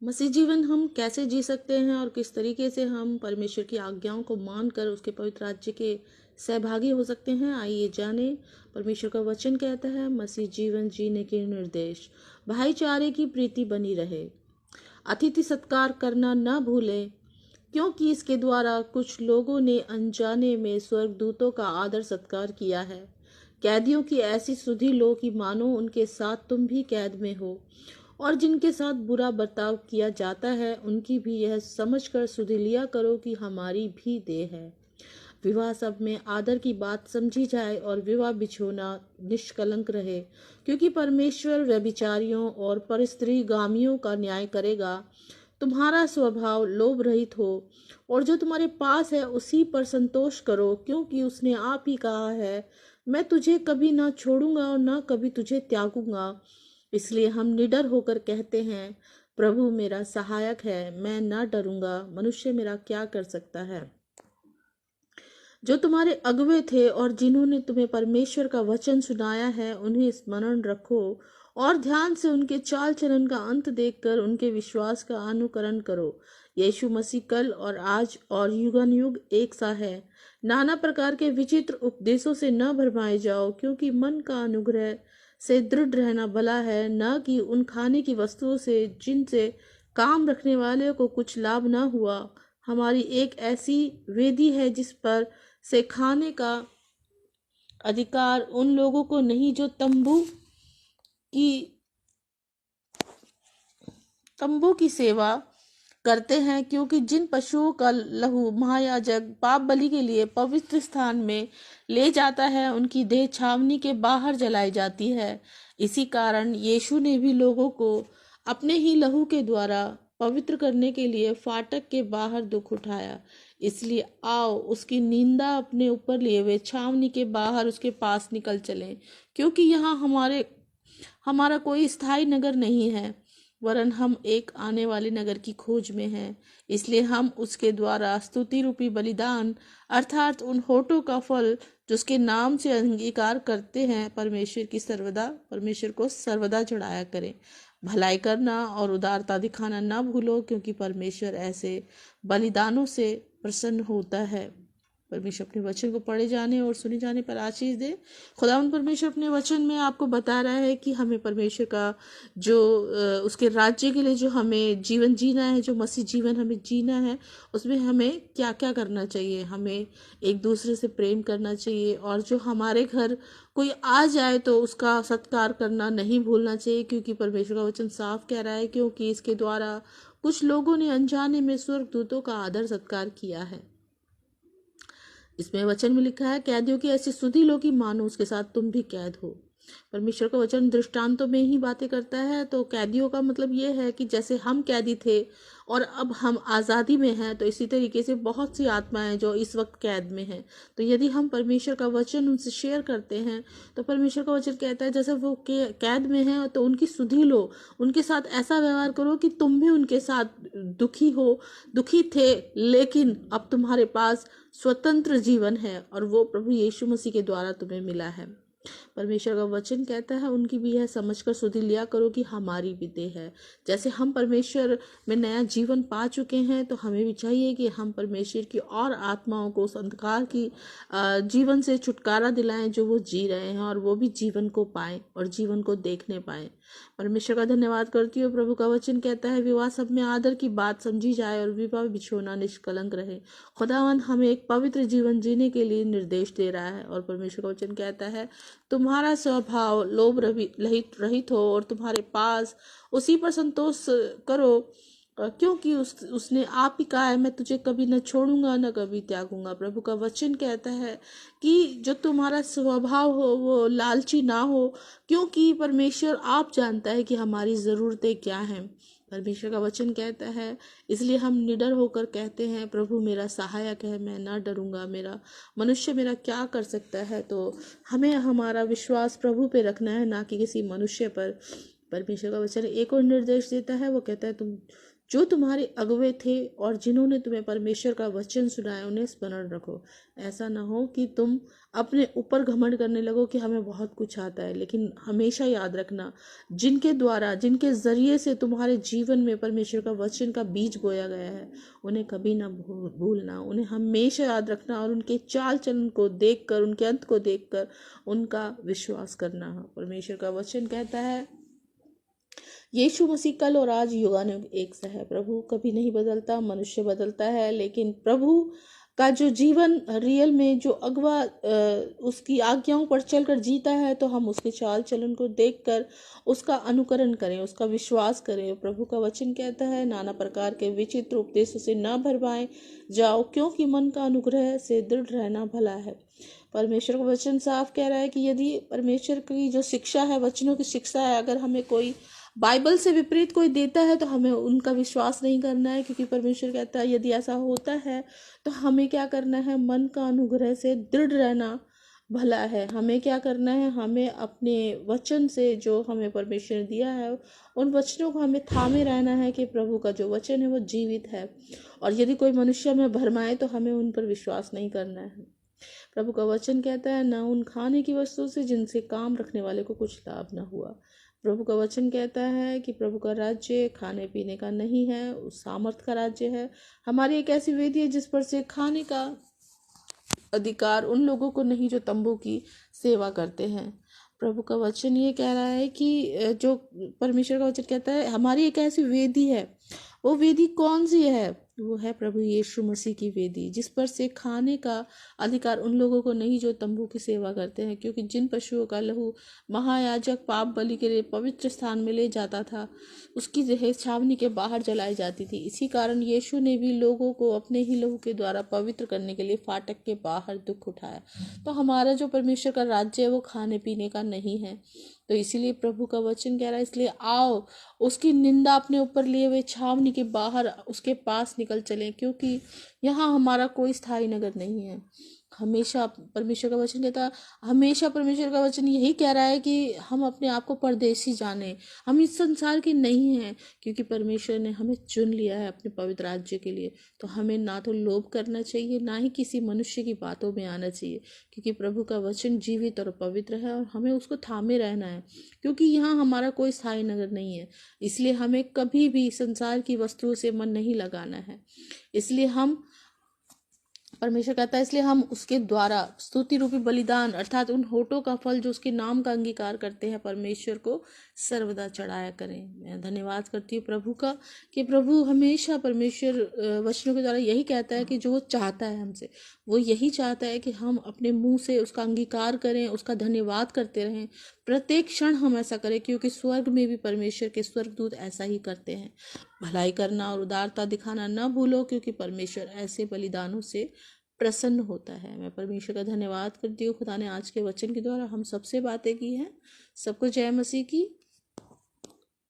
मसीह जीवन हम कैसे जी सकते हैं और किस तरीके से हम परमेश्वर की आज्ञाओं को मानकर उसके पवित्र राज्य के सहभागी हो सकते हैं, आइए जाने। परमेश्वर का वचन कहता है, मसीह जीवन जीने के निर्देश। भाईचारे की प्रीति बनी रहे, अतिथि सत्कार करना न भूलें, क्योंकि इसके द्वारा कुछ लोगों ने अनजाने में स्वर्गदूतों का आदर सत्कार किया है। कैदियों की ऐसी सुधि लो कि मानो उनके साथ तुम भी कैद में हो, और जिनके साथ बुरा बर्ताव किया जाता है उनकी भी यह समझकर सुधि लिया करो कि हमारी भी देह है। विवाह सब में आदर की बात समझी जाए और विवाह बिछोना निष्कलंक रहे, क्योंकि परमेश्वर व्यभिचारियों और परस्त्रीगामियों का न्याय करेगा। तुम्हारा स्वभाव लोभ रहित हो, और जो तुम्हारे पास है उसी पर संतोष करो, क्योंकि उसने आप ही कहा है, मैं तुझे कभी ना छोड़ूंगा और ना कभी तुझे त्यागूंगा। इसलिए हम निडर होकर कहते हैं, प्रभु मेरा सहायक है, मैं ना डरूंगा। मनुष्य मेरा क्या कर सकता है? जो तुम्हारे अगुवे थे और जिन्होंने तुम्हें परमेश्वर का वचन सुनाया है, उन्हें स्मरण रखो और ध्यान से उनके चाल चलन का अंत देखकर उनके विश्वास का अनुकरण करो। यीशु मसीह कल और आज और युगान युग एक सा है। नाना प्रकार के विचित्र उपदेशों से न भरमाए जाओ, क्योंकि मन का अनुग्रह से दृढ़ रहना भला है, न कि उन खाने की वस्तुओं से जिनसे काम रखने वाले को कुछ लाभ न हुआ। हमारी एक ऐसी वेदी है जिस पर से खाने का अधिकार उन लोगों को नहीं जो की तंबू की सेवा करते हैं, क्योंकि जिन पशुओं का लहू महायाजक पाप बलि के लिए पवित्र स्थान में ले जाता है, उनकी देह छावनी के बाहर जलाई जाती है। इसी कारण यीशु ने भी लोगों को अपने ही लहू के द्वारा पवित्र करने के लिए फाटक के बाहर दुख उठाया। इसलिए आओ, उसकी निंदा अपने ऊपर लिए हुए छावनी के बाहर उसके पास निकल चलें, क्योंकि यहाँ हमारा कोई स्थायी नगर नहीं है, वरन हम एक आने वाले नगर की खोज में हैं। इसलिए हम उसके द्वारा स्तुति रूपी बलिदान अर्थात उन होठों का फल जो उसके नाम से अंगीकार करते हैं, परमेश्वर को सर्वदा चढ़ाया करें। भलाई करना और उदारता दिखाना ना भूलो, क्योंकि परमेश्वर ऐसे बलिदानों से प्रसन्न होता है। परमेश्वर अपने वचन को पढ़े जाने और सुने जाने पर आशीष दे। खुदावंद परमेश्वर अपने वचन में आपको बता रहा है कि हमें परमेश्वर का जो उसके राज्य के लिए जो हमें जीवन जीना है, जो मसीह जीवन हमें जीना है, उसमें हमें क्या क्या करना चाहिए। हमें एक दूसरे से प्रेम करना चाहिए, और जो हमारे घर कोई आ जाए तो उसका सत्कार करना नहीं भूलना चाहिए, क्योंकि परमेश्वर का वचन साफ कह रहा है, क्योंकि इसके द्वारा कुछ लोगों ने अनजाने में स्वर्गदूतों का आदर सत्कार किया है। इसमें वचन में लिखा है, कैदियों की ऐसी सुधि लो कि मानो उसके साथ तुम भी कैद हो। परमेश्वर का वचन दृष्टांतों में ही बातें करता है। तो कैदियों का मतलब ये है कि जैसे हम कैदी थे और अब हम आज़ादी में हैं, तो इसी तरीके से बहुत सी आत्माएं जो इस वक्त कैद में हैं, तो यदि हम परमेश्वर का वचन उनसे शेयर करते हैं, तो परमेश्वर का वचन कहता है जैसे वो कैद में हैं, तो उनकी सुधि लो, उनके साथ ऐसा व्यवहार करो कि तुम भी उनके साथ दुखी थे, लेकिन अब तुम्हारे पास स्वतंत्र जीवन है, और वो प्रभु यीशु मसीह के द्वारा तुम्हें मिला है। परमेश्वर का वचन कहता है, उनकी भी यह समझकर सुधि लिया करो कि हमारी भी देह है। जैसे हम परमेश्वर में नया जीवन पा चुके हैं, तो हमें भी चाहिए कि हम परमेश्वर की और आत्माओं को उस अंधकार की जीवन से छुटकारा दिलाएं जो वो जी रहे हैं, और वो भी जीवन को पाएं और जीवन को देखने पाएं। परमेश्वर का धन्यवाद करती हूँ। प्रभु का वचन कहता है, विवाह सब में आदर की बात समझी जाए और विवाह बिछोना निष्कलंक रहे। खुदावंद हमें एक पवित्र जीवन जीने के लिए निर्देश दे रहा है, और परमेश्वर का वचन कहता है, तुम्हारा स्वभाव लोभ रहित हो, और तुम्हारे पास उसी पर संतोष करो, क्योंकि उसने आप ही कहा है, मैं तुझे कभी न छोड़ूंगा न कभी त्यागूंगा। प्रभु का वचन कहता है कि जो तुम्हारा स्वभाव हो वो लालची ना हो, क्योंकि परमेश्वर आप जानता है कि हमारी ज़रूरतें क्या हैं। परमेश्वर का वचन कहता है, इसलिए हम निडर होकर कहते हैं, प्रभु मेरा सहायक है, मैं ना डरूंगा। मनुष्य मेरा क्या कर सकता है? तो हमें हमारा विश्वास प्रभु पे रखना है, ना कि किसी मनुष्य पर। परमेश्वर का वचन एक और निर्देश देता है, वो कहता है, जो तुम्हारे अगुवे थे और जिन्होंने तुम्हें परमेश्वर का वचन सुनाया, उन्हें स्मरण रखो। ऐसा ना हो कि तुम अपने ऊपर घमंड करने लगो कि हमें बहुत कुछ आता है। लेकिन हमेशा याद रखना, जिनके द्वारा, जिनके जरिए से तुम्हारे जीवन में परमेश्वर का वचन का बीज बोया गया है, उन्हें कभी ना भूलना, उन्हें हमेशा याद रखना और उनके चाल चलन को देखकर, उनके अंत को देखकर उनका विश्वास करना। परमेश्वर का वचन कहता है, यीशु मसीह कल और आज युगानुग एक सा है। प्रभु कभी नहीं बदलता, मनुष्य बदलता है, लेकिन प्रभु का जो जीवन रियल में जो अगवा उसकी आज्ञाओं पर चलकर जीता है, तो हम उसके चाल चलन को देखकर उसका अनुकरण करें, उसका विश्वास करें। प्रभु का वचन कहता है, नाना प्रकार के विचित्र उपदेशों से न भरमाए जाओ, क्योंकि मन का अनुग्रह से दृढ़ रहना भला है। परमेश्वर का वचन साफ कह रहा है कि यदि परमेश्वर की जो शिक्षा है, वचनों की शिक्षा है, अगर हमें कोई बाइबल से विपरीत कोई देता है तो हमें उनका विश्वास नहीं करना है, क्योंकि परमेश्वर कहता है यदि ऐसा होता है तो हमें क्या करना है, मन का अनुग्रह से दृढ़ रहना भला है। हमें क्या करना है, हमें अपने वचन से जो हमें परमेश्वर ने दिया है, उन वचनों को हमें थामे रहना है कि प्रभु का जो वचन है वो जीवित है। और यदि कोई मनुष्य में भरमाए तो हमें उन पर विश्वास नहीं करना है। प्रभु का वचन कहता है, न उन खाने की वस्तु से जिनसे काम रखने वाले को कुछ लाभ न हुआ। प्रभु का वचन कहता है कि प्रभु का राज्य खाने पीने का नहीं है, उस सामर्थ का राज्य है। हमारी एक ऐसी वेदी है जिस पर से खाने का अधिकार उन लोगों को नहीं जो तंबू की सेवा करते हैं। प्रभु का वचन ये कह रहा है कि जो परमेश्वर का वचन कहता है, हमारी एक ऐसी वेदी है। वो वेदी कौन सी है? वो है प्रभु यीशु मसीह की वेदी, जिस पर से खाने का अधिकार उन लोगों को नहीं जो तंबू की सेवा करते हैं। क्योंकि जिन पशुओं का लहू महायाजक पाप बलि के लिए पवित्र स्थान में ले जाता था, उसकी देह छावनी के बाहर जलाई जाती थी। इसी कारण यीशु ने भी लोगों को अपने ही लहू के द्वारा पवित्र करने के लिए फाटक के बाहर दुख उठाया। तो हमारा जो परमेश्वर का राज्य है वो खाने पीने का नहीं है। तो इसीलिए प्रभु का वचन कह रहा है, इसलिए आओ उसकी निंदा अपने ऊपर लिए हुए छावनी के बाहर उसके पास निकल चलें, क्योंकि यहाँ हमारा कोई स्थायी नगर नहीं है। हमेशा परमेश्वर का वचन कहता है, हमेशा परमेश्वर का वचन यही कह रहा है कि हम अपने आप को परदेसी जाने, हम इस संसार के नहीं हैं, क्योंकि परमेश्वर ने हमें चुन लिया है अपने पवित्र राज्य के लिए। तो हमें ना तो लोभ करना चाहिए, ना ही किसी मनुष्य की बातों में आना चाहिए, क्योंकि प्रभु का वचन जीवित और पवित्र है और हमें उसको थामे रहना है, क्योंकि यहाँ हमारा कोई स्थायी नगर नहीं है। इसलिए हमें कभी भी संसार की वस्तुओं से मन नहीं लगाना है। इसलिए हम परमेश्वर कहता है, इसलिए हम उसके द्वारा स्तुति रूपी बलिदान अर्थात उन होठों का फल जो उसके नाम का अंगीकार करते हैं, परमेश्वर को सर्वदा चढ़ाया करें। मैं धन्यवाद करती हूँ प्रभु का कि प्रभु हमेशा परमेश्वर वचनों के द्वारा यही कहता है कि जो वो चाहता है हमसे, वो यही चाहता है कि हम अपने मुंह से उसका अंगीकार करें, उसका धन्यवाद करते रहें। प्रत्येक क्षण हम ऐसा करें, क्योंकि स्वर्ग में भी परमेश्वर के स्वर्गदूत ऐसा ही करते हैं। भलाई करना और उदारता दिखाना न भूलो, क्योंकि परमेश्वर ऐसे बलिदानों से प्रसन्न होता है। मैं परमेश्वर का धन्यवाद करती हूँ। खुदा ने आज के वचन के द्वारा हम सबसे बातें की हैं। सबको जय मसीह की।